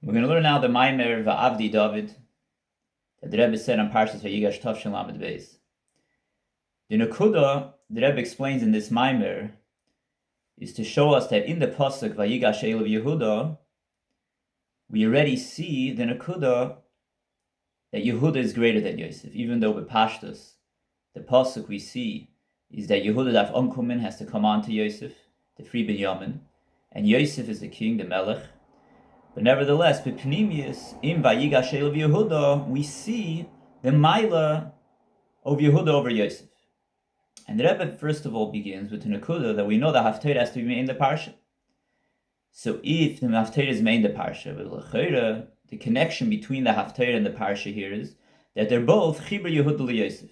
We're going to learn now the Maamar Avdi David that the Rebbe said on Parshas Vayigash Tavshin Lamed Beis. The Nekuda the Rebbe explains in this Maamar is to show us that in the pasuk Vayigash Elav Yehuda, we already see the Nekuda that Yehuda is greater than Yosef, even though with Pashtus, the pasuk we see is that Yehuda Daf Onkumin has to come on to Yosef, to free Binyamin, and Yosef is the king, the Melech. But nevertheless, B'Pnimius, in Vayigash Elav Yehuda, we see the Maila of Yehuda over Yosef. And the Rebbe first of all begins with the Nekuda that we know the Haftarah has to be made in the Parsha. So if the Haftarah is made in the Parsha, the connection between the Haftarah and the Parsha here is that they're both Chibur Yehuda LeYosef.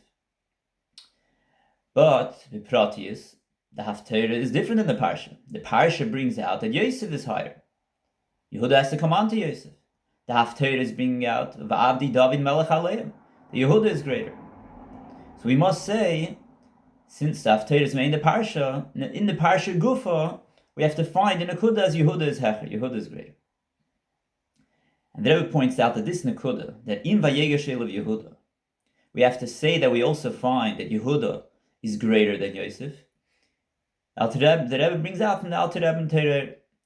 But the Pratius, the Haftarah is different than the Parsha. The Parsha brings out that Yosef is higher. Yehuda has to come on to Yosef. The Haftarah is bringing out Avdi David Melech Aleim. The Yehuda is greater. So we must say, since the Haftarah is made in the Parsha Gufa, we have to find in Nekuda as Yehuda is Hecher. Yehuda is greater. And the Rebbe points out that this Nekuda, that in Vayigash Elav Yehuda, we have to say that we also find that Yehuda is greater than Yosef. The Rebbe brings out from the Alter Rebbe,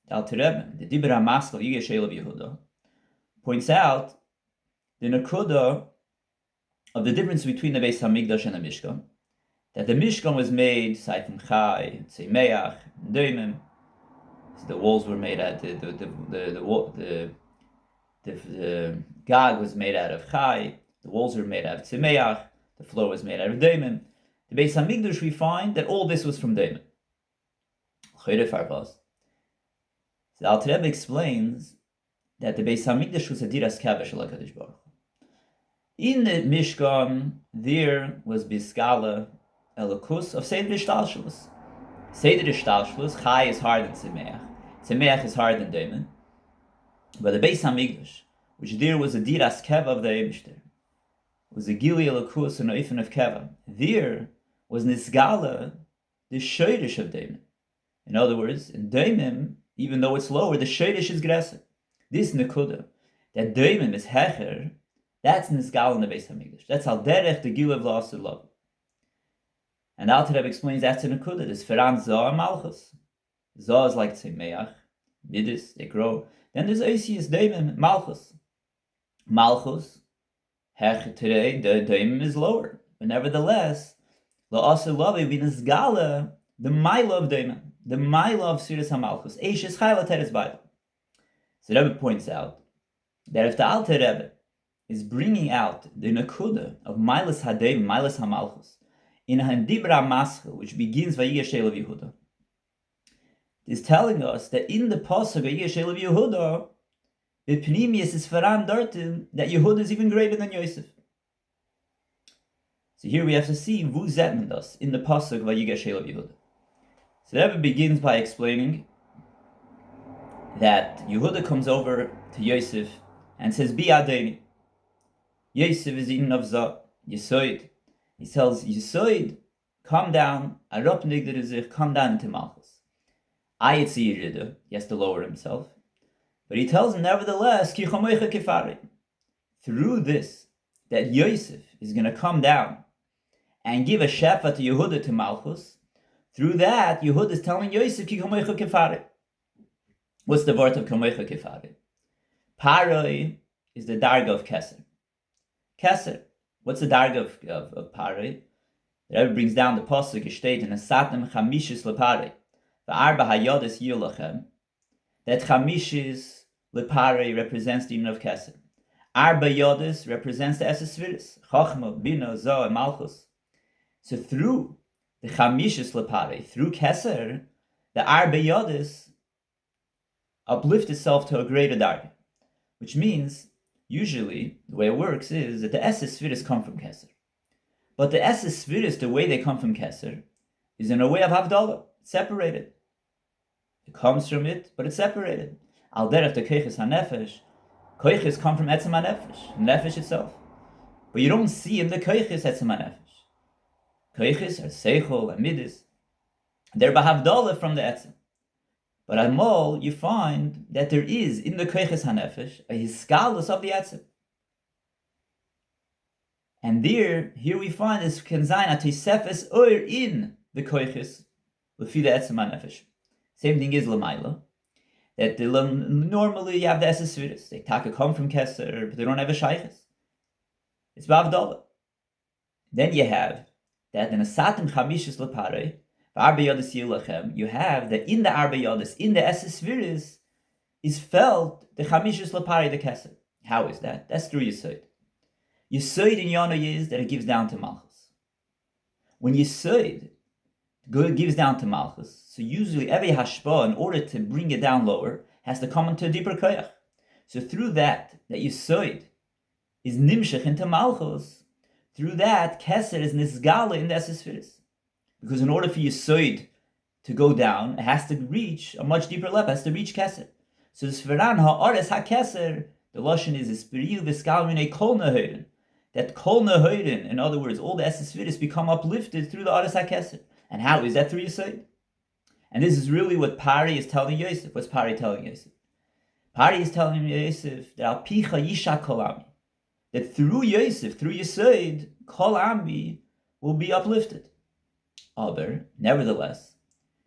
the Dibur HaMaskal Vayigash Elav Yehuda, points out the Nekuda of the difference between the Beis HaMikdash and the Mishkan. That the Mishkan was made from Chai, Tzemeach, Ndoimim. So the walls were made out. The Gag was made out of Chai. The walls were made out of Tzemeach. The floor was made out of Ndoimim. The Beis HaMikdash, we find that all this was from Ndoimim. So the Alter Rebbe explains that the Beis HaMikdash was a diras kavesh shel HaKadosh Baruch Hu. In the Mishkan, there was Biskala Elokus of Seder Ishtalshlus. Seder Ishtalshlus, Chai is higher than Tzemeach. Tzemeach is higher than Ndoimim. But the Beis HaMikdash, which there was a diras keva of the Eibishter, was a Gili Elokus and Oifen of Keva. There was Nisgala, the Shoydish of Ndoimim. In other words, in Ndoimim, even though it's lower, the Shoydish is Gresser. This Nekuda, that Ndoimim is Hecher, that's Nisgala in the Beis HaMikdash. That's Al Derech, the Gil of La'asur Love. And Alter Rebbe explains that's a Nekuda. There's Feran Zoh and Malchus. Zoh is like Tzemeach, Midis, they grow. Then there's Oisius, Ndoimim, Malchus. Malchus, Hecher today, the Ndoimim is lower. But nevertheless, La'asur Love, V'Nisgala, the Maila of Ndoimim, the Maila of Sudas HaMalchus, Eishes Chayla Teres Baila. So the Rebbe points out that if the Alter Rebbe is bringing out the Nekuda of Mailas Hadev, Mailas HaMalchus, in Dibur HaMaskal, which begins Vayigash Elav Yehuda, is telling us that in the pasuk Vayigash Elav Yehuda, the Pnimius is Faran Dartin, that Yehuda is even greater than Yosef. So here we have to see Vu Zetmendas in the pasuk Vayigash Elav Yehuda. So the Rebbe begins by explaining that Yehuda comes over to Yosef and says, Bi Adeni. Yosef is eaten of Zah, Yesoid. He tells Yesoid, come down, Arop Nigder, come down into Malchus. Ayetzi Yirida, he has to lower himself. But he tells him, nevertheless, Ki Chomoicha Kefari. Through this, that Yosef is going to come down and give a shefa to Yehuda to Malchus, through that, Yehuda is telling Yosef, Ki Chomoicha Kefari. What's the word of Chomoicha Kefari? Paroi is the darga of Keser. Keser. What's the darga of Paroi? The Rebbe brings down the pasuk state in Asatem Chamishis leParoi, V'arba Hayodes Yilachem, that Chamishis leParoi represents the union of Keser. Arba Yodes represents the Eses Sfiris, Chochma, Bina, Zoh, and Malchus. So through the Chamishis leParoi, through Keser, the Arba Yodes uplift itself to a greater darga, which means usually, the way it works is that the Eses Sfiris come from Keser. But the Eses Sfiris, the way they come from Keser, is in a way of Havdalah, separated. It comes from it, but it's separated. Al derech the Koiches HaNefesh, Koiches come from Etzem HaNefesh, Nefesh itself. But you don't see in the Koiches Etzem HaNefesh. Koiches are Seichel and Midis. They're B'Havdalah from the Etzem. But at Mol, you find that there is, in the Koiches HaNefesh, a hiskalus of the Etzem. And here we find this Kenzain Atisefes Oir in the Koiches, Lefi the Etzem HaNefesh. Same thing is Lamaila, that normally you have the Esesviris. They come from Keser, but they don't have a Shayches. It's Bavdala. Then you have that in a Satim Chamishis Lepare, you have that in the Arba Yodis, in the Esesviris, is felt the Chamishis Lepare the Keser. How is that? That's through Yesod. Yesod in Yonah is that it gives down to Malchus. When Yesod gives down to Malchus, so usually every hashpah, in order to bring it down lower, has to come into a deeper koyach. So through that Yesod is nimshach into Malchus, through that Keser is nisgala in the Esesviris. Because in order for Yesod to go down, it has to reach a much deeper level, it has to reach Keser. So the Sferan ha'ares ha'Keser, the Lashon is Espiriu v'skalmine kol nehoirin. That kol nehoirin, in other words, all the Esesviris become uplifted through the ares ha'Keser. And how is that through Yesod? And this is really what Pari is telling Yosef. What's Pari telling Yosef? Pari is telling Yosef that al picha yisha kol ami. That through Yosef, through Yesod, kol ami will be uplifted. Aber, nevertheless,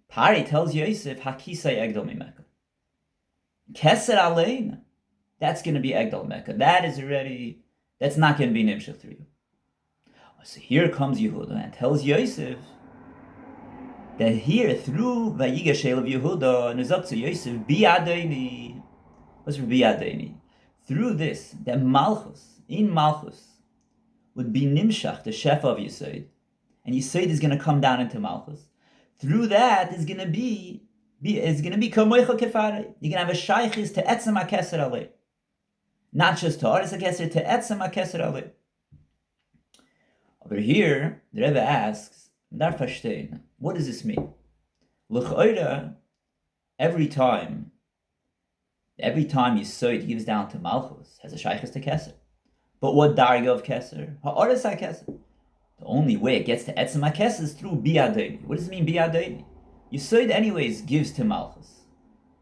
Pari tells Yosef, Hakisai Egdal Mimeka. Keser Alein, that's going to be Egdal Mecca. That's not going to be Nimshach through you. So here comes Yehuda and tells Yosef that here, through Vayigashel of Yehuda, and is up to Yosef, Bi'adeni. What's for Bi'adeni? Through this, that Malchus, in Malchus, would be Nimshach, the Shefa of Yesod, and Yesod is going to come down into Malchus. Through that is going to be Kamoicha Kefare. You're going to have a Shaychis to Etzem HaKeser Alei. Not just to Ares HaKeser, to Etzem HaKeser Alei. Over here, the Rebbe asks, what does this mean? L'ch'oira, every time Yesod gives down to Malchus, has a Shaychis to Keser. But what darga of Keser? Ha'ares HaKeser. The only way it gets to Etzem HaKeser is through Bi'adeni. What does it mean, Bi'adeni? Yesod anyways gives to Malchus.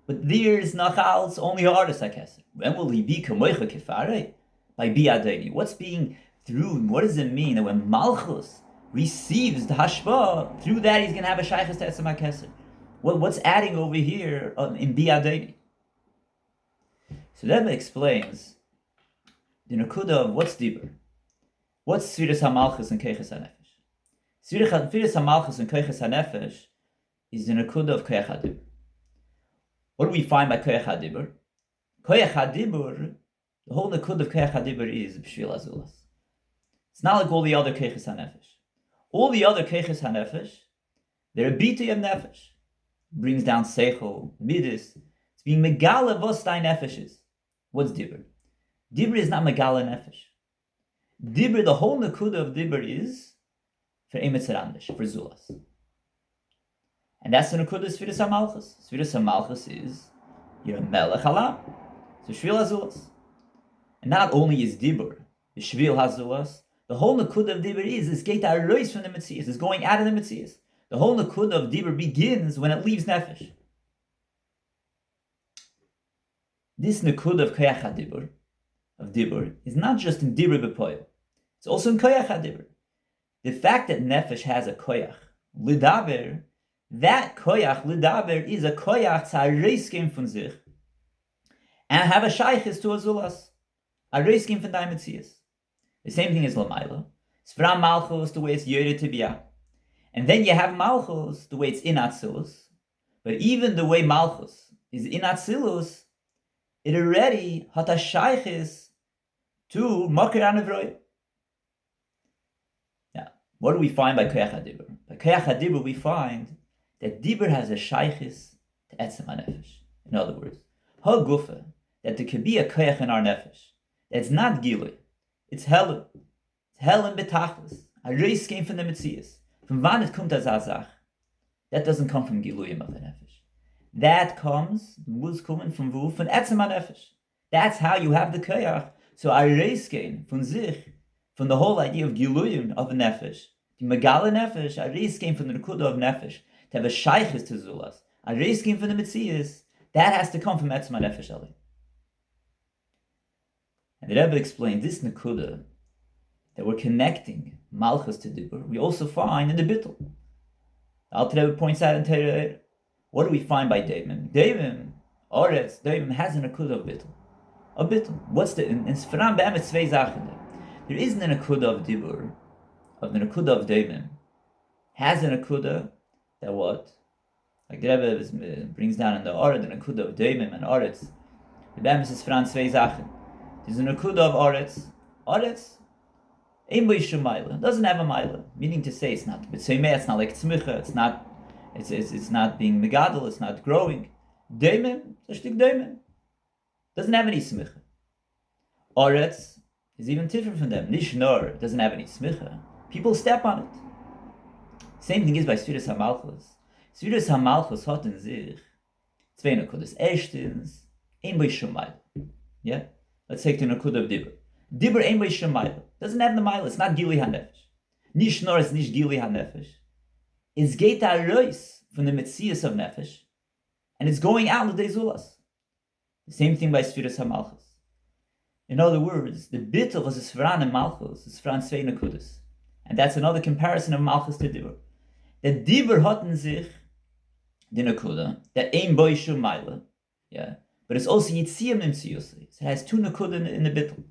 But there's Nachal's only Ha'ares HaKeser. When will he be Kamoicha Kefare? By Bi'adeni. What does it mean that when Malchus receives the Hashpah, through that he's going to have a Shaychus to Etzem HaKeser? What's adding over here in Bi'adeni? So that explains the Nakuda of what's Dibur. What's Sfiras HaMalchus and Koiches HaNefesh? Sfiras HaMalchus and Koiches HaNefesh is the Nakuda of Koyach HaDibur. What do we find by Koyach HaDibur? Koyach HaDibur, the whole Nakuda of Koyach HaDibur is B'shvil Azulas. It's not like all the other Koiches HaNefesh. All the other Koiches HaNefesh, they're a biti of Nefesh. Brings down Seichel, Midas. It's being Megala vos dein Nefesh is. What's Dibur? Dibur is not Megala Nefesh. Dibur, the whole Nakuda of Dibur is for Emetz Randish, for Zulas. And that's the Nakuda of Sfiras HaMalchus. Sfiras HaMalchus is you're a Melech Halam. So Shvil HaZulas. And not only is Dibur the Shvil HaZulas, the whole Nakuda of Dibur is Geit HaRois from the Metzias, is going out of the Metzias. The whole Nakuda of Dibur begins when it leaves Nefesh. This Nakuda of Koyach HaDibur, of Dibur, is not just in Dibur B'Poyel. It's also in Koyach HaDibur. The fact that Nefesh has a Koyach, Lidaber, that Koyach, Lidaber, is a Koyach Tza'areiskim von sich, and have a Shaychis to Azulas, a Reiskim von Daim Metzias. The same thing as Lamaila. Sfram Malchus, the way it's Yore Tibia. And then you have Malchus, the way it's in Atzilus. But even the way Malchus is in Atzilus, it already had a Shaychis to Makir Anavroy. Now, what do we find by Koyach HaDibur? By Koyach HaDibur we find that Dibur has a Shaychis to Etzem HaNefesh. In other words, Ha'gufa, that there could be a Koyach in our Nefesh. That's not Gilui. It's Helen. It's Helen Betachlis. A race came from the Metzias. From wann it kommt as Azach. That doesn't come from Giluyim of the Nefesh. That comes, was coming from Wu, from Etzem HaNefesh. That's how you have the Koyach. So a race came from Zich, from the whole idea of Giluyim of the Nefesh. The Megala Nefesh, a race came from the Nekuda of Nefesh, to have a Shaychis to Zulas. a reis came from the Metzias, that has to come from Etzma Nefesh Ali. And the Rebbe explained this Nekuda, that we're connecting Malchus to Dibur, we also find in the Bittul. The Alter Rebbe points out in Torah, what do we find by David? David has a Nekuda of Bittul. A Bittul. What's the, in Sfaram Be'emet Tzvei Zachen. There isn't a Nekuda of Dibur, of the Nekuda of David, has a Nekuda that what? Like the Rebbe brings down in the Oret, the Nekuda of David and Oretz. The Be'emet is Sfaram Tzvei Zachen. There's a Nekuda of Oretz. Oretz, Ein Bo Yishum Maila, doesn't have a Maila. Meaning to say, it's not B'tzeimeh, it's not like Tzmicha, it's not being Megadol, it's not growing. Daimim, it's a shtik Daimim. Doesn't have any Smicha. Oretz is even different from them. Nishnor doesn't have any Smicha. People step on it. Same thing is by Sfiras HaMalchus. Sfiras HaMalchus hat in sich zwei Nekudas. Erstens, Ein Bo Yishum Maila. Yeah? Let's take the Nekuda of Dibur. Dibur Ein Bo Yishum Maila. Doesn't have the Maila. It's not Gili HaNefesh. Nishnor is nicht Gili HaNefesh. It's Geit HaRois from the Metzias of Nefesh. And it's going out the Zulas. The same thing by Sfiras HaMalchus. In other words, the Bittul was a Sfaran and Malchus, a Sfaran Svei Nekudas. And that's another comparison of Malchus to Dibur. That Dibur hat in sich the Nekuda, that Ein Bo Yishum Maila. Yeah. But it's also Yitziyam Nimtziyus. It has two Nekuda in the Bittul.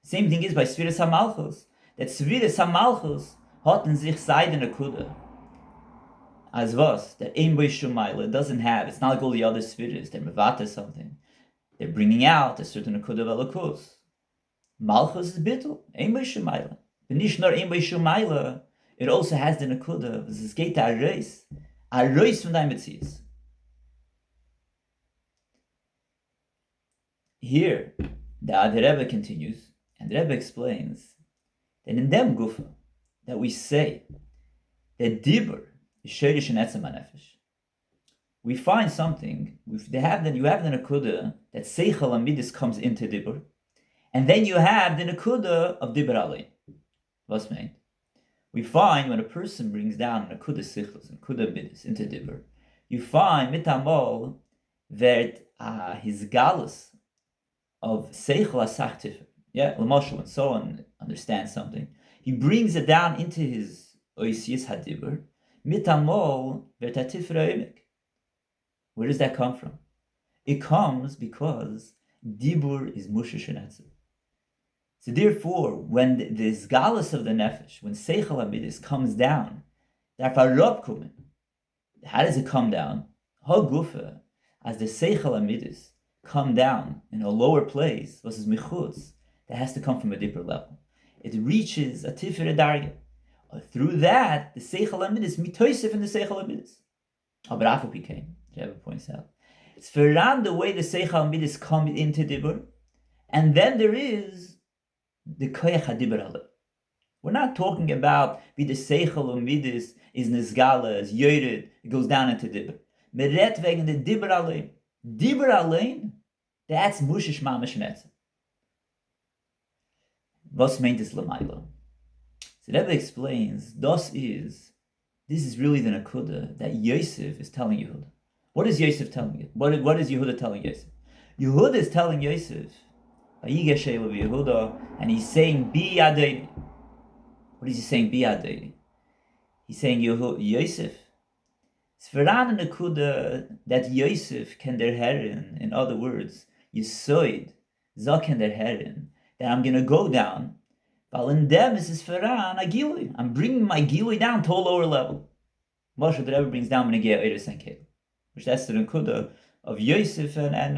The same thing is by Sfiras HaMalchus, that Sfiras HaMalchus hat in sich Seide Nekuda. As was, that Ein Bo Yishum Maila doesn't have, it's not like all the other Sfiras, they're Mevata something. They're bringing out a certain Nekuda of Elokus. Malchus is Bittul, Ein Bo Yishum Maila. But nicht nur Ein Bo Yishum Maila, it also has the Nekuda, this is Geit HaRois from dein Metzias. Here, the Rebbe continues, and the Rebbe explains that in them Gufa, that we say that Dibur is Sheirish and Etzem HaNefesh, we find something, you have the Nekuda that Seichel Amidis comes into Dibur, and then you have the Nekuda of Dibur Alein. What's meant? We find when a person brings down Nekuda Seichel and Nekuda Amidis into Dibur, you find Mitamol that his galus of Seichel Asach Tifel, yeah, Lamashal and so on, understand something. He brings it down into his Oisius Hadibur, Mitamol Vertatifra Emek. Where does that come from? It comes because Dibur is Mushish and Etzel. So therefore, when this galus of the Nefesh, when Seichel Amidis comes down, how does it come down? Hagufa, as the Seichel Amidis come down in a lower place, versus Michutz, that has to come from a deeper level. It reaches a Tiferet Darya. Through that, the Seichel Amidis, mitoisef in the Seichel Amidis. Abrafu became, Rebbe points out. It's for around the way the Seichel Amidis come into Dibur, and then there is the Koyach HaDibur Ale. We're not talking about the Seichel Amidis is Nizgala, is Yored, it goes down into Dibur. Meret wegen the Dibur Ale. Dibur Ale, that's Mushish Mamash Netz. Was meint es Lamaila? So Rebbe explains, this is really the Nekuda that Yosef is telling Yehuda. What is Yosef telling you? What is Yehuda telling Yosef? Yehuda is telling Yosef, Yehuda, and he's saying, Bi Adedi. What is he saying, Bi Adedi? He's saying, Yosef, it's Veran Nekuda that Yosef can der Herren, in other words, Yesoid, Zaken der Herren, that I'm going to go down. While in them is Feran a Gilui. I'm bringing my Gilui down to a lower level. Moshe the Rebbe brings down Menegea Eiris and Caleb, which that's the Nekuda of Yosef and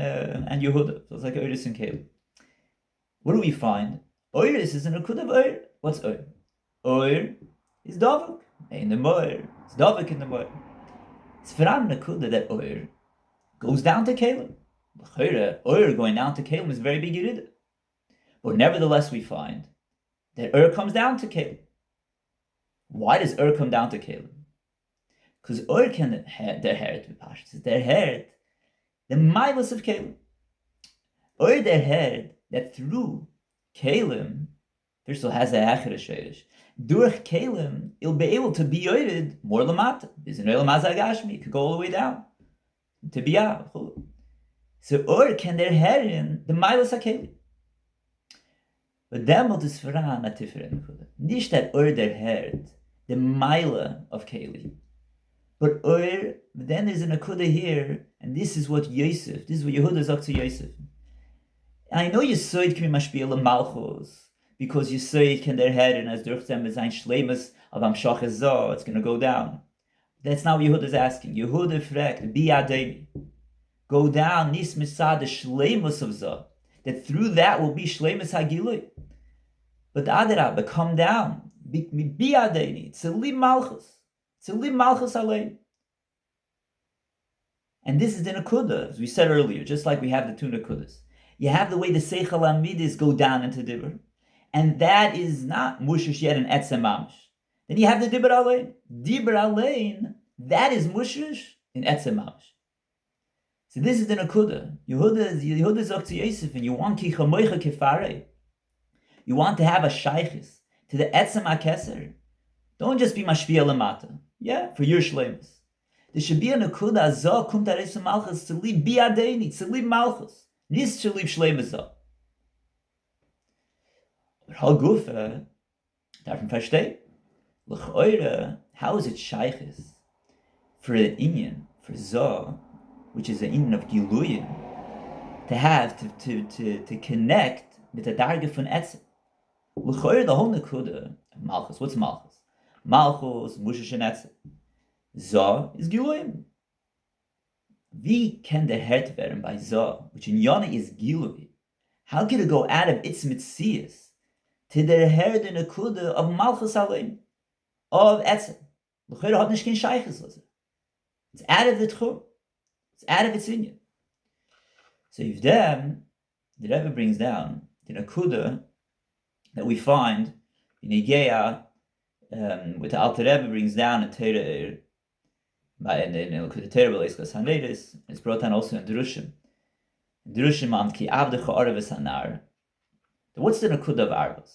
Yehuda. So it's like Eiris and Caleb. What do we find? Eiris is a Nekuda of Eir. What's Eir? Eir is Davik in the Moir. It's Davik in the Moir. It's Feran Nekuda that Eir goes down to Caleb. Eir going down to Caleb is very big Yerida. But nevertheless, we find that comes down to Caleb. Why does come down to Caleb? Because can their heret with Pashas. Their heret, the milas of Caleb. Their heret that through Caleb, first of all has a hechera sheirish. Durch Caleb, it'll be able to be yored more lamata. It could go all the way down. to biyah. So or can their herin the milas hakeli. But then what is Faran a different nekuda. Nicht that or their head the mila of keli, but or then there's a nekuda here, and this is what Yosef, this is what Yehuda sagt to Yosef. I know Yisoid can be mashpil malchus because Yisoid can their head and as durch them is ein shleimus of amshach ezah, it's going to go down. That's not what Yehuda is asking. Yehuda fragt biyadei, go down nis misad the shleimus of zah, that through that will be shleimus hagilui. But adarabah, come down biyadei tzelim malchus alein. And this is the nekuda, as we said earlier, just like we have the two nekudas. You have the way the Seichel Amidis go down into Dibur, and that is not Mushish yet an Etzem Mamish. Then you have the Dibur Alein. Dibur Alein, that is Mushish in Etzem Mamish. So this is the Nakuda. Yehuda Zok to Yosef, and you want Ki Chamoicha Kefare. You want to have a Shaychis to the Etzem HaKeser. Don't just be Mashpia Lamata. Yeah, for your Shleimus. There should be a Nakuda Azah Kum Taresu Malchus to leave Biadeni, to leave Malchus. Nis to leave Shleimus. But how Gufa, darf man verstehen? L'choire, how is it Shaychis for an Inyan, for Zah, which is an Inyan of Giluyim, to have, to connect with the Darga von Etzem? L'choire, the whole Nekuda, Malchus, what's Malchus? Malchus, Mushish and Etzem. Zah is Giluyim. Wie can the heart werden by Zah, which in Yonah is Gilui? How can it go out of its mitzias to the heart in a kuda of Malchus Alein, of Etzem? L'chayr hat nicht kein Shaychus lose. It's out of the Tchum. It's out of its inyan. So if then, the Rebbe brings down the Nakuda that we find in Igeya, with the Alter Rebbe brings down in Torah, and in the Torah it's brought down also in Drushim. Drushim on ki Avdi cha'arav hanar. What's the Nakuda of Arvos?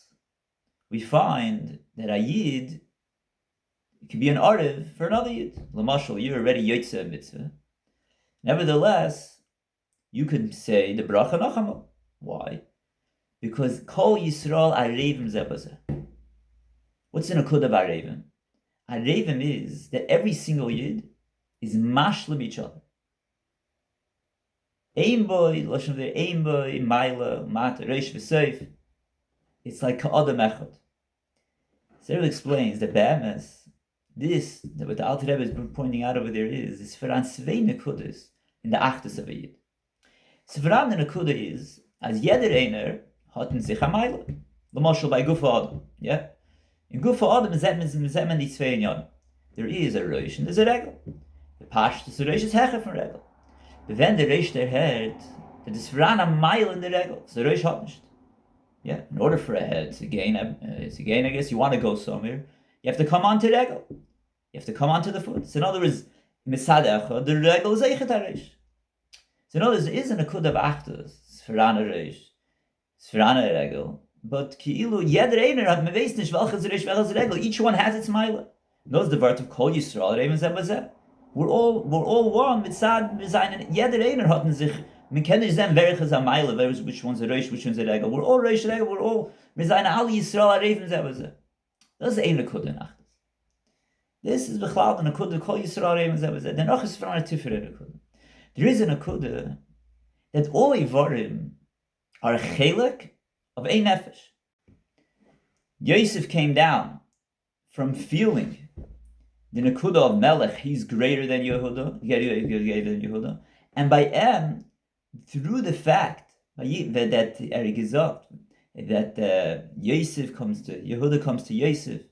We find that a Yid can be an Arav for another Yid. Lamashal, you're already Yotzeh mitzvah. Nevertheless, you could say the bracha nachama. Why? Because Kol Yisrael arevim zebazeh. What's the Nakuda of arevim? Arevim is that every single Yid is mashlim each other. Ein boy, lashon there, ein boy, maila, mata, reish v'seif. It's like ka'adam echad. So it explains that be'emes, this, that what the Alter Rebbe is pointing out over there is for an svei nekudas in the achtus of a Yid. So for an the nekuda is, as jeder einer hat in sich a maila. L'mashal by gufa adam, yeah? In gufa adam is that man die zwei in yad. There is a reish and there's a regel. The pashtus the reish is hecher from regel. But when the reish der head, that is for an a mile in the regel, so the reish hat nicht. Yeah, in order for a head to gain, I guess you want to go somewhere, you have to come onto regel. You have to come onto the foot. So in other words, misad echad, the regel is eichet ha-reish. So in other words, there is a nakud of achtus, it's for an a reish, it's for an a regel, but ki'ilu, jeder einer hat me weiß nicht, welches reish, welches regel, each one has its mile. Knows the word of Kol Yisrael, Reven Zebazeh. We're all one, mitzad, jeder einer hat in sich, man kann nicht sehen, welches a mile, which one's a reish, which one's a regel. We're all reish regel, we're all, wir seien alle Yisrael, Reven Zebazeh. Das ist ein nakud in achtus. This is Bechlal, the nakud, Kol Yisrael, Reven Zebazeh. The noch is from a tiferet nakud. There is a nakud that all Ivarim are a chelek of ein nefesh. Yosef came down from feeling the nakuda of Melech, he's greater than Yehuda, and by through the fact that Eric is up, that Yosef comes to Yehuda comes to Yosef,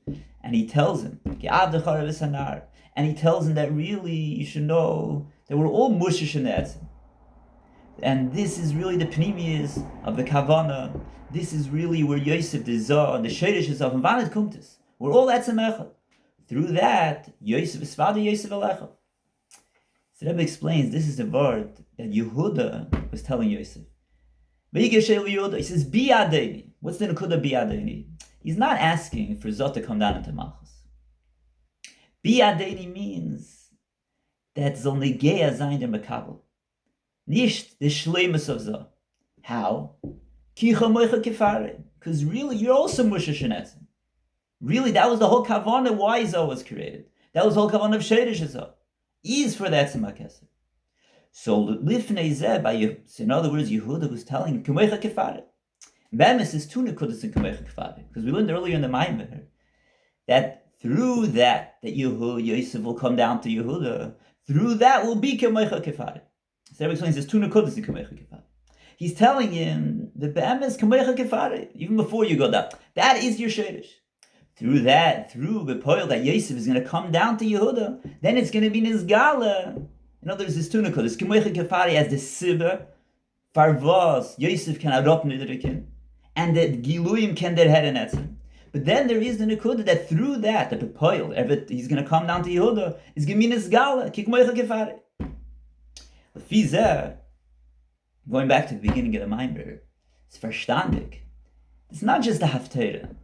and he tells him, and he tells him that really you should know that we're all mushish in the etzem. And this is really the pnimius of the kavana. This is really where Yosef, the Zah, and the Sherish is of Vanet Kumtis. We're all etzem echad. Through that, Yosef is Father Yosef Alecha. So Rebbe explains this is the word that Yehuda was telling Yosef. He says, Biyadeni. What's the Nakuda Biyadeni? He's not asking for Zot to come down into Malchus. Biyadeni means that soll negea sein der Makabel. Nicht the Shleimus of Zah. How? Because really, you're also Musha Shenetzim. Really, that was the whole kavanah why Zah was created. That was the whole kavanah of Shedish Zah. Is for that Tzimah. So Lifnei Zeh, so in other words, Yehuda was telling Kamecha Kefare. Bemis is two nekudas in Kamecha Kefare. Because we learned earlier in the Maamar that through that Yosef will come down to Yehuda, through that will be Kamecha Kefare. So Rebbe explains there's two nekudas in Kamecha Kefare. He's telling him the Bemis Kamecha Kefare, even before you go down. That is your Shedish. Through that, through the poil that Yosef is going to come down to Yehuda, then it's going to be Nizgala. In other words, this two nekudas, Kamecha Kefare as the Sibber, Farvas, Yosef can adop Nidrikin, and that Giluyim can their head and etzim. But then there is the nekuda that through that, the poil, he's going to come down to Yehuda, is going to be Nizgala, Kamecha Kefare. Fizeh, going back to the beginning of the Maamar, it's verstandig. It's not just the Haftarah.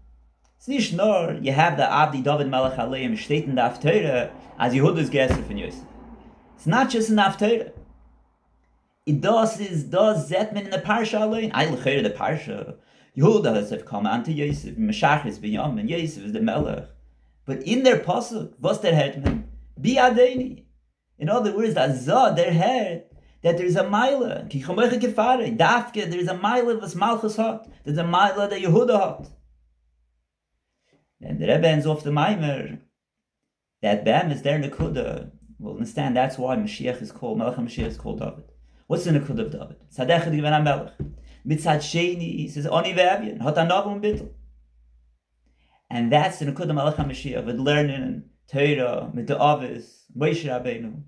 It's nicht nur, you have the Avdi David Melech Aleim steht in the Haftarah as Yehuda's Gesser von Yosef. It's not just in the Haftarah. It does Zetman in the Parsha alone. I look at the Parsha. Yehuda has come unto Yosef, Meshach is Binyamin, Yosef is the Melech. But in their Pasuk, what's their Hetman? Bi Adeni. In other words, that Zah, their head, that there is a Maila. Ki Chomecha Kefare. Dafke, there is a Maila was Malchus hat. There's a Maila that Yehuda hat. And the Rebbe ends off the Maamar that Bam is there Nekuda. We'll understand that's why Mashiach is called, Melech HaMashiach is called David. What's the Nekuda of David? Tzadech Given HaMelech. Mitzad Sheni, he says, Oni ve'avyin, hot anavum bittul. And that's the Nekuda Melech HaMashiach, with learning Torah, mit the Avis, Moshe Rabbeinu.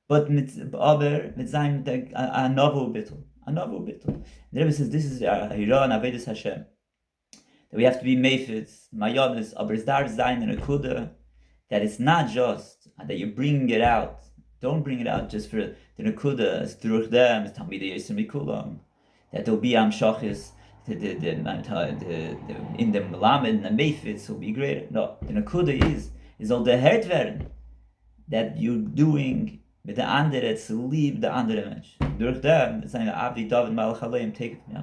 But mit Zayin, Anavu bittul. Anavu bittul. The Rebbe says, this is Hira and Avedis Hashem. That we have to be meifetz, mayonis, aber es darf sein in a kuda, that it's not just that you're bringing it out. Don't bring it out just for the nekuda, it's through them, it's talmidei yosem mikulam. That there will be amshachis, in the melamed, and the meifetz will be greater. No, the nekuda is all the hert werden that you're doing with the andere, to leave the andere mensch. Durch them, it's saying Avdi, David, Malach Aleim, take it from